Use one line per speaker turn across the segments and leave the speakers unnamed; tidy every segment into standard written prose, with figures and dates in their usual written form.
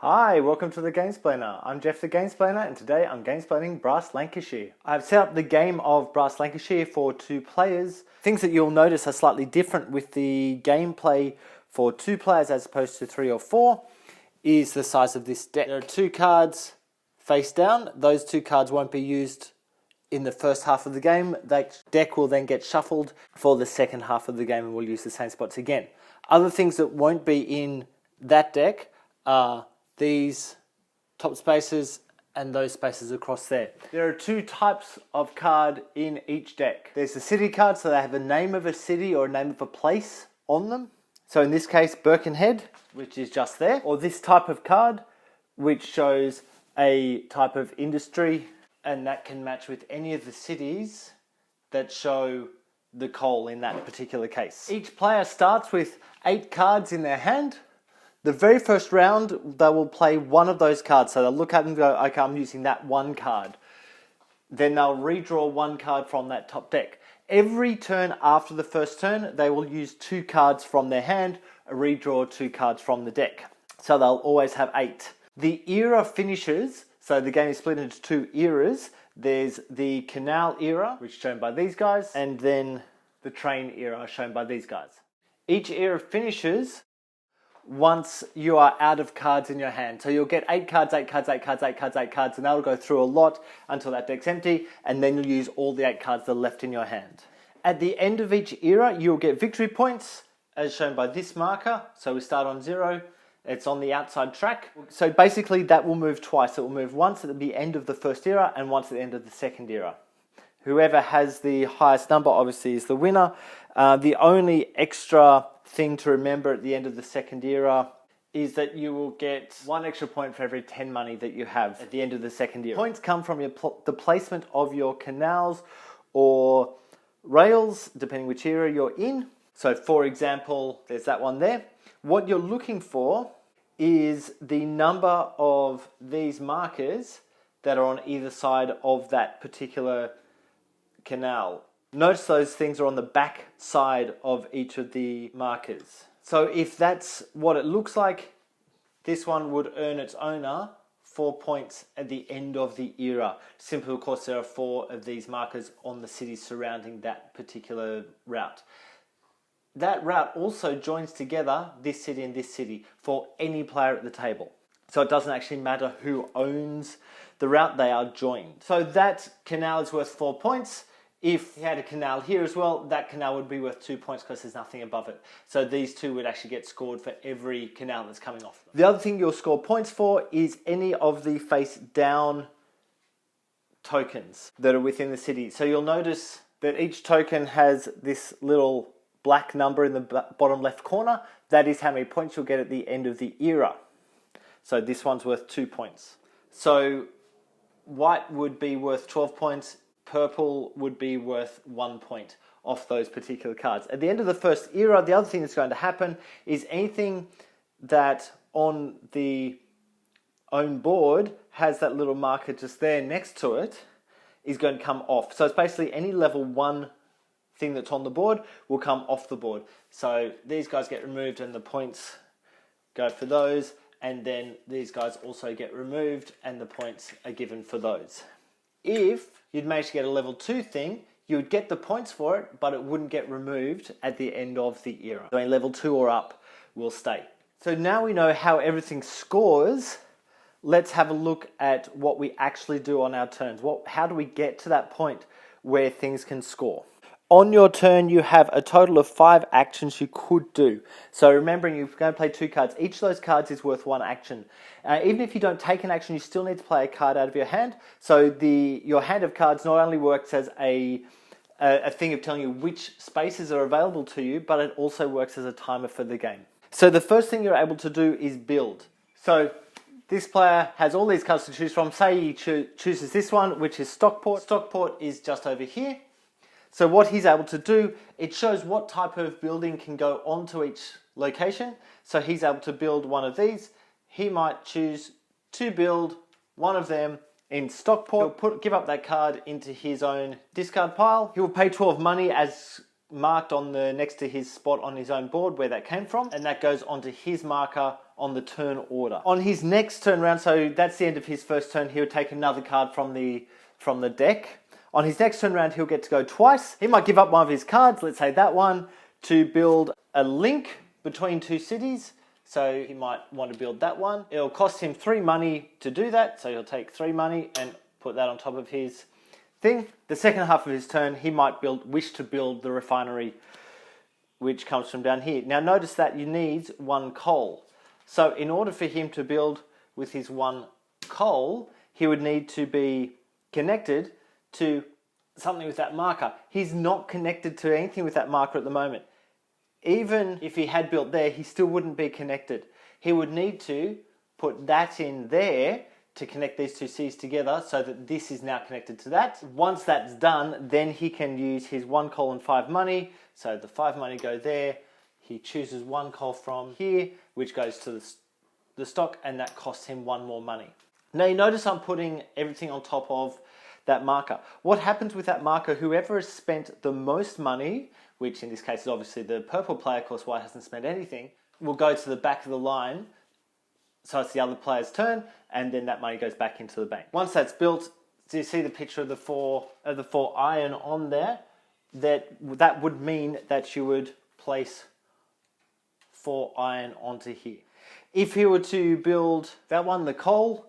Hi, welcome to the Gamesplainer. I'm Jeff the Gamesplainer and today I'm gamesplaining Brass Lancashire. I've set up the game of Brass Lancashire for 2 players. Things that you'll notice are slightly different with the gameplay for 2 players as opposed to 3 or 4 is the size of this deck. There are 2 cards face down. Those 2 cards won't be used in the first half of the game. That deck will then get shuffled for the second half of the game and we'll use the same spots again. Other things that won't be in that deck are these top spaces and those spaces across there. There are 2 types of card in each deck. There's the city card, so they have a name of a city or a name of a place on them. So in this case, Birkenhead, which is just there. Or this type of card, which shows a type of industry, and that can match with any of the cities that show the coal in that particular case. Each player starts with 8 cards in their hand. The very first round, they will play one of those cards. So they'll look at it and go, okay, I'm using that one card. Then they'll redraw 1 card from that top deck. Every turn after the first turn, they will use 2 cards from their hand, redraw 2 cards from the deck. So they'll always have 8. The era finishes, so the game is split into 2 eras. There's the Canal era, which is shown by these guys, and then the Train era, shown by these guys. Each era finishes once you are out of cards in your hand. So you'll get 8 cards, 8 cards, 8 cards, 8 cards, 8 cards, and that'll go through a lot until that deck's empty, and then you'll use all the 8 cards that are left in your hand. At the end of each era, you'll get victory points, as shown by this marker. So we start on 0, it's on the outside track. So basically that will move twice. It will move once at the end of the first era and once at the end of the second era. Whoever has the highest number obviously is the winner. The only extra thing to remember at the end of the second era is that you will get 1 extra point for every 10 money that you have at the end of the second era. Points come from the placement of your canals or rails, depending which era you're in. So for example, there's that one there. What you're looking for is the number of these markers that are on either side of that particular canal. Notice those things are on the back side of each of the markers. So if that's what it looks like, this one would earn its owner 4 points at the end of the era. Simply because there are 4 of these markers on the cities surrounding that particular route. That route also joins together this city and this city for any player at the table. So it doesn't actually matter who owns the route, they are joined. So that canal is worth 4 points. If you had a canal here as well, that canal would be worth 2 points because there's nothing above it. So these 2 would actually get scored for every canal that's coming off them. The other thing you'll score points for is any of the face down tokens that are within the city. So you'll notice that each token has this little black number in the bottom left corner. That is how many points you'll get at the end of the era. So this one's worth 2 points. So white would be worth 12 points. Purple would be worth 1 point off those particular cards. At the end of the first era, the other thing that's going to happen is anything that on the own board has that little marker just there next to it is going to come off. So it's basically any level 1 thing that's on the board will come off the board. So these guys get removed and the points go for those, and then these guys also get removed and the points are given for those. If you'd manage to get a level 2 thing, you would get the points for it, but it wouldn't get removed at the end of the era. So level 2 or up will stay. So now we know how everything scores. Let's have a look at what we actually do on our turns. How do we get to that point where things can score? On your turn, you have a total of 5 actions you could do. So remembering you're going to play 2 cards. Each of those cards is worth 1 action. Even if you don't take an action, you still need to play a card out of your hand. So your hand of cards not only works as a thing of telling you which spaces are available to you, but it also works as a timer for the game. So the first thing you're able to do is build. So this player has all these cards to choose from. Say he chooses this one, which is Stockport. Stockport is just over here. So what he's able to do, it shows what type of building can go onto each location. So he's able to build one of these. He might choose to build one of them in Stockport. He'll give up that card into his own discard pile. He will pay 12 money as marked on the next to his spot on his own board where that came from, and that goes onto his marker on the turn order. On his next turn round, so that's the end of his first turn, he'll take another card from the deck. On his next turn round, he'll get to go twice. He might give up one of his cards, let's say that one, to build a link between two cities. So he might want to build that one. It'll cost him 3 money to do that. So he'll take 3 money and put that on top of his thing. The second half of his turn, he might wish to build the refinery, which comes from down here. Now notice that you need 1 coal. So in order for him to build with his 1 coal, he would need to be connected to something with that marker. He's not connected to anything with that marker at the moment. Even if he had built there, he still wouldn't be connected. He would need to put that in there to connect these two C's together so that this is now connected to that. Once that's done, then he can use his 1 coal and 5 money. So the 5 money go there. He chooses 1 coal from here, which goes to the stock, and that costs him 1 more money. Now you notice I'm putting everything on top of that marker. What happens with that marker, whoever has spent the most money, which in this case is obviously the purple player, of course white hasn't spent anything, will go to the back of the line. So it's the other player's turn, and then that money goes back into the bank. Once that's built, do you see the picture of the four iron on there? That would mean that you would place 4 iron onto here. If he were to build that one, the coal,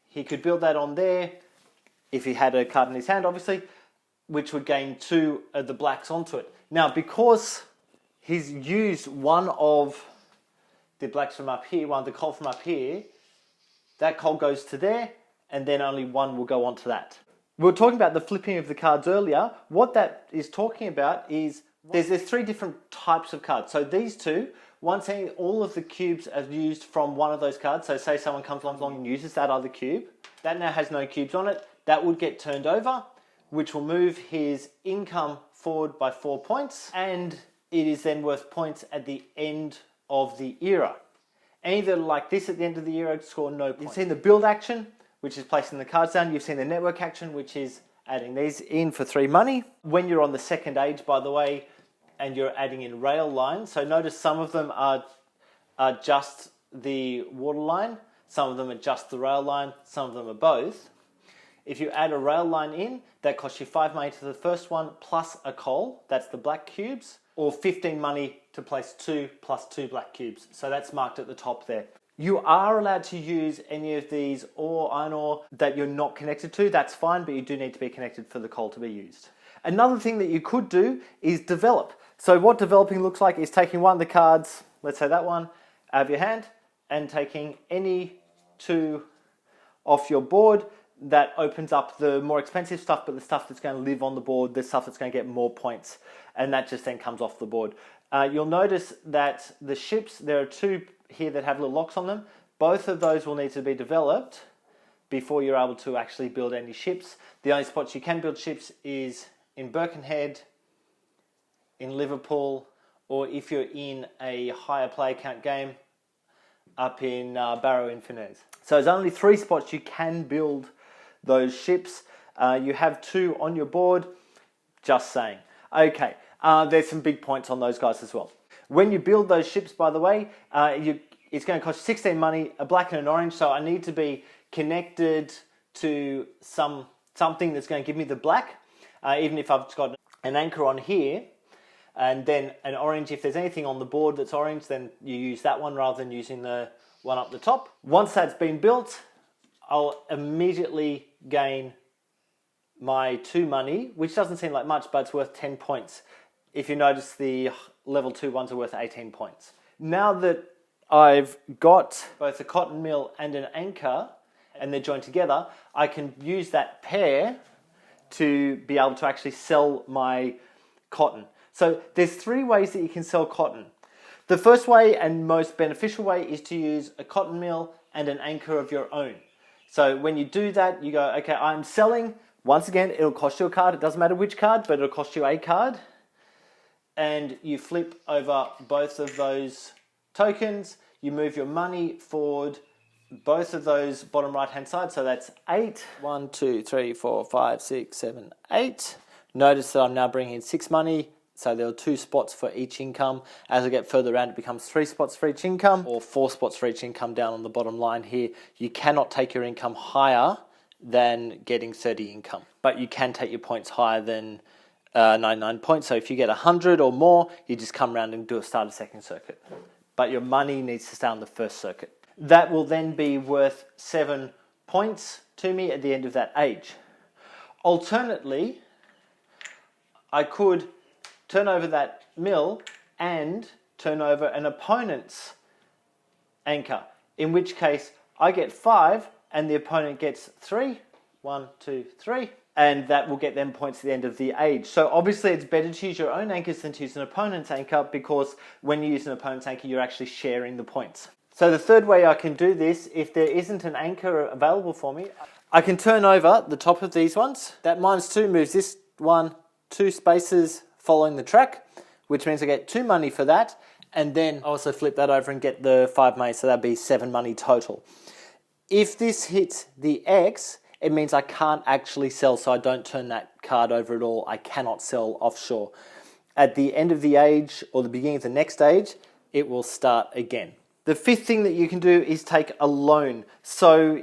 he could build that on there, if he had a card in his hand, obviously, which would gain 2 of the blacks onto it. Now, because he's used one of the blacks from up here, one of the coal from up here, that coal goes to there, and then only 1 will go onto that. We were talking about the flipping of the cards earlier. What that is talking about is there's 3 different types of cards. So these two, one saying all of the cubes are used from one of those cards. So say someone comes along and uses that other cube. That now has no cubes on it. That would get turned over, which will move his income forward by 4 points, and it is then worth points at the end of the era. Any that are like this at the end of the era score no points. You've seen the build action, which is placing the cards down. You've seen the network action, which is adding these in for 3 money. When you're on the second age, by the way, and you're adding in rail lines, so notice some of them are just the water line, some of them are just the rail line, some of them are both. If you add a rail line in, that costs you 5 money to the first one plus a coal, that's the black cubes, or 15 money to place 2 plus 2 black cubes. So that's marked at the top there. You are allowed to use any of these iron ore that you're not connected to, that's fine, but you do need to be connected for the coal to be used. Another thing that you could do is develop. So what developing looks like is taking one of the cards, let's say that one, out of your hand, and taking any 2 off your board. That opens up the more expensive stuff, but the stuff that's going to live on the board, the stuff that's going to get more points, and that just then comes off the board. You'll notice that the ships, there are 2 here that have little locks on them. Both of those will need to be developed before you're able to actually build any ships. The only spots you can build ships is in Birkenhead, in Liverpool, or if you're in a higher player count game, up in Barrow-in-Furness. So there's only 3 spots you can build those ships. You have 2 on your board, just saying. Okay, there's some big points on those guys as well. When you build those ships, by the way, it's going to cost 16 money, a black and an orange, so I need to be connected to something that's going to give me the black, even if I've got an anchor on here, and then an orange. If there's anything on the board that's orange, then you use that one rather than using the one up the top. Once that's been built, I'll immediately gain my 2 money, which doesn't seem like much, but it's worth 10 points. If you notice, the level 2 ones are worth 18 points. Now that I've got both a cotton mill and an anchor, and they're joined together, I can use that pair to be able to actually sell my cotton. So there's 3 ways that you can sell cotton. The first way and most beneficial way is to use a cotton mill and an anchor of your own. So when you do that, you go, okay, I'm selling. Once again, it'll cost you a card. It doesn't matter which card, but it'll cost you a card. And you flip over both of those tokens. You move your money forward both of those bottom right hand side. So that's 8. 1, 2, 3, 4, 5, 6, 7, 8. Notice that I'm now bringing in 6 money. So there are 2 spots for each income. As I get further around, it becomes 3 spots for each income, or 4 spots for each income down on the bottom line here. You cannot take your income higher than getting 30 income, but you can take your points higher than 99 points. So if you get 100 or more, you just come around and do a start a second circuit. But your money needs to stay on the first circuit. That will then be worth 7 points to me at the end of that age. Alternately, I could turn over that mill and turn over an opponent's anchor, in which case I get 5 and the opponent gets 3. 1, 2, 3. And that will get them points at the end of the age. So obviously it's better to use your own anchors than to use an opponent's anchor, because when you use an opponent's anchor, you're actually sharing the points. So the third way I can do this, if there isn't an anchor available for me, I can turn over the top of these ones. That -2 moves this one 2 spaces following the track, which means I get 2 money for that. And then I also flip that over and get the 5 money, so that'd be 7 money total. If this hits the X, it means I can't actually sell, so I don't turn that card over at all. I cannot sell offshore. At the end of the age, or the beginning of the next age, it will start again. The 5th thing that you can do is take a loan. So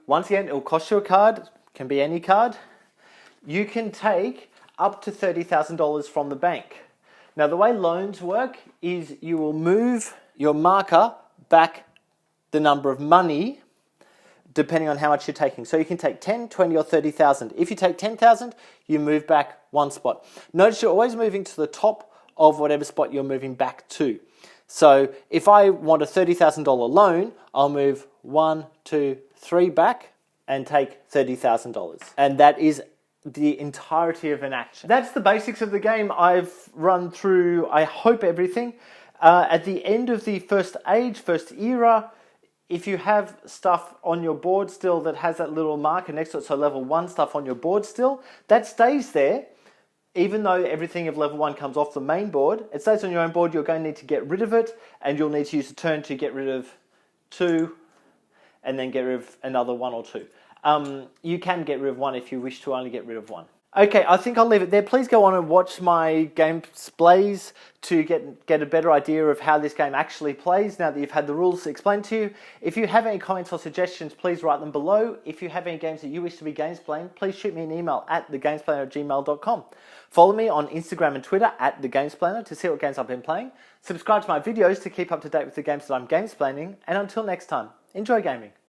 once again, it will cost you a card, can be any card. You can take up to $30,000 from the bank. Now the way loans work is you will move your marker back the number of money depending on how much you're taking. So you can take 10, 20 or 30,000. If you take 10,000, you move back 1 spot. Notice you're always moving to the top of whatever spot you're moving back to. So if I want a $30,000 loan, I'll move 1, 2, 3 back and take $30,000. And that is the entirety of an action. That's the basics of the game. I've run through, I hope, everything. At the end of the first age, first era, if you have stuff on your board still that has that little marker next to it, so level 1 stuff on your board still, that stays there. Even though everything of level 1 comes off the main board, it stays on your own board. You're going to need to get rid of it, and you'll need to use a turn to get rid of 2, and then get rid of another 1 or 2. You can get rid of 1 if you wish to only get rid of 1. Okay, I think I'll leave it there. Please go on and watch my gameplays to get a better idea of how this game actually plays now that you've had the rules explained to you. If you have any comments or suggestions, please write them below. If you have any games that you wish to be gamesplayed, please shoot me an email at thegamesplainer@gmail.com. Follow me on Instagram and Twitter at thegamesplainer to see what games I've been playing. Subscribe to my videos to keep up to date with the games that I'm gamesplaining. And until next time, enjoy gaming.